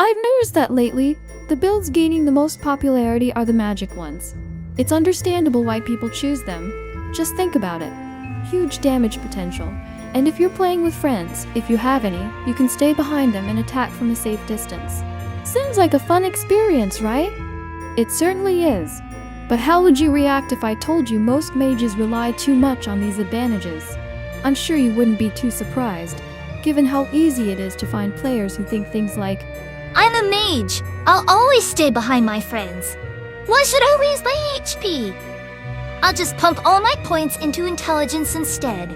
I've noticed that lately, the builds gaining the most popularity are the magic ones. It's understandable why people choose them. Just think about it. Huge damage potential. And if you're playing with friends, if you have any, you can stay behind them and attack from a safe distance. Seems like a fun experience, right? It certainly is. But how would you react if I told you most mages rely too much on these advantages? I'm sure you wouldn't be too surprised, given how easy it is to find players who think things like, I'm a mage. I'll always stay behind my friends. Why should I waste my HP? I'll just pump all my points into intelligence instead.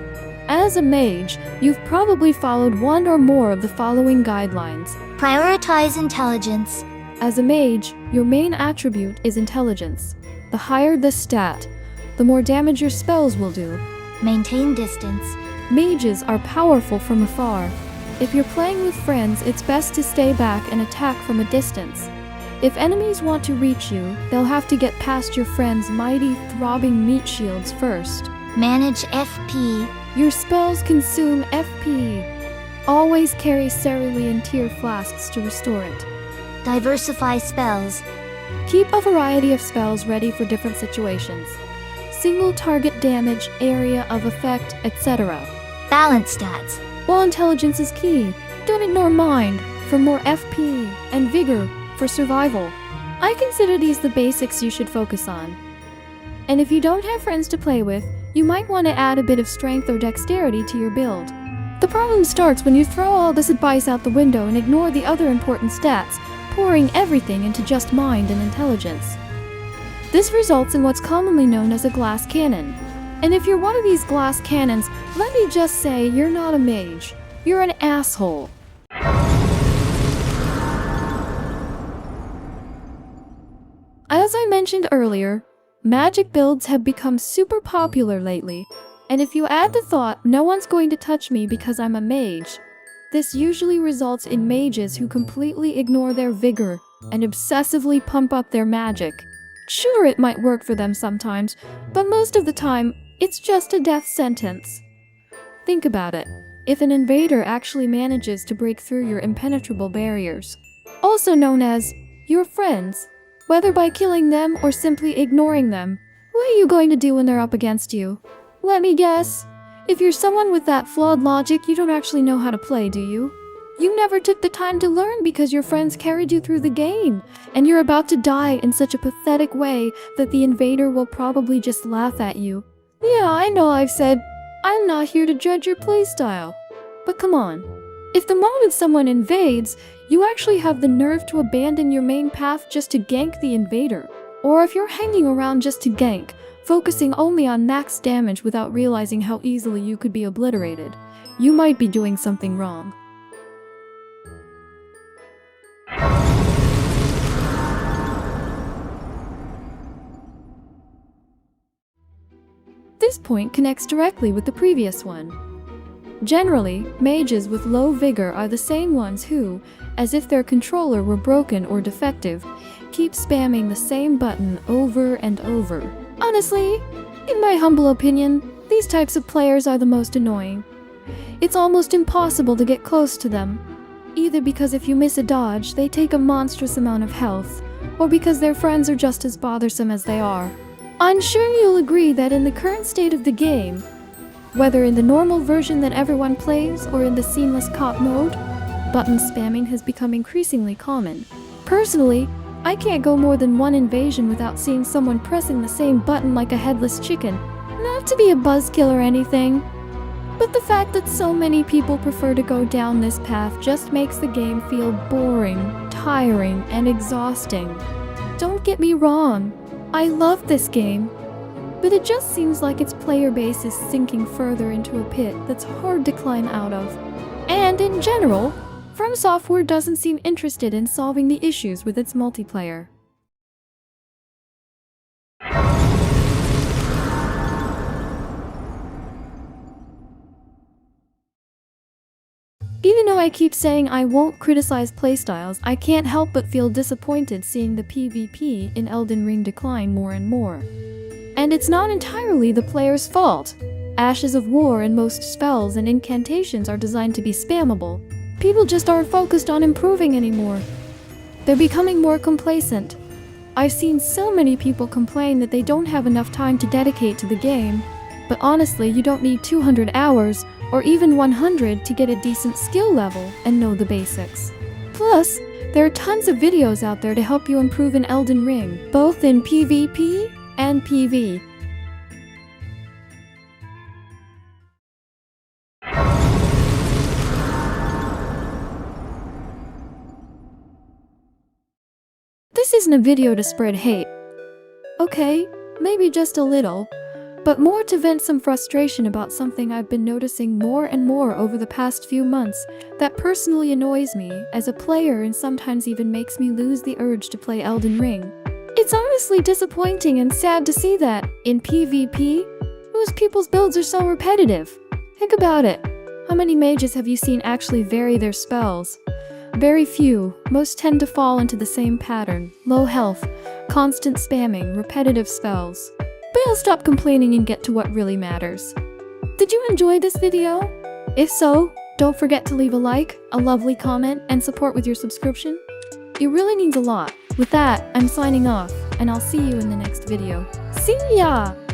As a mage, you've probably followed one or more of the following guidelines. Prioritize intelligence. As a mage, your main attribute is intelligence. The higher the stat, the more damage your spells will do. Maintain distance. Mages are powerful from afar. If you're playing with friends, it's best to stay back and attack from a distance. If enemies want to reach you, they'll have to get past your friends' mighty, throbbing meat shields first. Manage FP. Your spells consume FP. Always carry cerulean tear flasks to restore it. Diversify spells. Keep a variety of spells ready for different situations. Single target damage, area of effect, etc. Balance stats. While intelligence is key, don't ignore mind for more FP and vigor for survival. I consider these the basics you should focus on. And if you don't have friends to play with, you might want to add a bit of strength or dexterity to your build. The problem starts when you throw all this advice out the window and ignore the other important stats, pouring everything into just mind and intelligence. This results in what's commonly known as a glass cannon. And if you're one of these glass cannons, let me just say you're not a mage. You're an asshole. As I mentioned earlier, magic builds have become super popular lately. And if you add the thought, no one's going to touch me because I'm a mage, this usually results in mages who completely ignore their vigor and obsessively pump up their magic. Sure, it might work for them sometimes, but most of the time, it's just a death sentence. Think about it. If an invader actually manages to break through your impenetrable barriers, also known as your friends, whether by killing them or simply ignoring them, what are you going to do when they're up against you? Let me guess. If you're someone with that flawed logic, you don't actually know how to play, do you? You never took the time to learn because your friends carried you through the game, and you're about to die in such a pathetic way that the invader will probably just laugh at you. Yeah, I know I've said, I'm not here to judge your playstyle. But come on. If the moment someone invades, you actually have the nerve to abandon your main path just to gank the invader. Or if you're hanging around just to gank, focusing only on max damage without realizing how easily you could be obliterated, you might be doing something wrong. This point connects directly with the previous one. Generally, mages with low vigor are the same ones who, as if their controller were broken or defective, keep spamming the same button over and over. Honestly, in my humble opinion, these types of players are the most annoying. It's almost impossible to get close to them, either because if you miss a dodge, they take a monstrous amount of health, or because their friends are just as bothersome as they are. I'm sure you'll agree that in the current state of the game, whether in the normal version that everyone plays or in the seamless cop mode, button spamming has become increasingly common. Personally, I can't go more than one invasion without seeing someone pressing the same button like a headless chicken. Not to be a buzzkill or anything, but the fact that so many people prefer to go down this path just makes the game feel boring, tiring, and exhausting. Don't get me wrong, I love this game, but it just seems like its player base is sinking further into a pit that's hard to climb out of. And in general, From Software doesn't seem interested in solving the issues with its multiplayer. Even though I keep saying I won't criticize playstyles, I can't help but feel disappointed seeing the PvP in Elden Ring decline more and more. And it's not entirely the player's fault. Ashes of War and most spells and incantations are designed to be spammable. People just aren't focused on improving anymore. They're becoming more complacent. I've seen so many people complain that they don't have enough time to dedicate to the game, but honestly, you don't need 200 hours or even 100 to get a decent skill level and know the basics. Plus, there are tons of videos out there to help you improve in Elden Ring, both in PvP and PV. This isn't a video to spread hate. Okay, maybe just a little, but more to vent some frustration about something I've been noticing more and more over the past few months that personally annoys me as a player and sometimes even makes me lose the urge to play Elden Ring. It's honestly disappointing and sad to see that, in PvP, most people's builds are so repetitive. Think about it. How many mages have you seen actually vary their spells? Very few. Most tend to fall into the same pattern. Low health, constant spamming, repetitive spells. But I'll stop complaining and get to what really matters. Did you enjoy this video? If so, don't forget to leave a like, a lovely comment, and support with your subscription. It really means a lot. With that, I'm signing off, and I'll see you in the next video. See ya!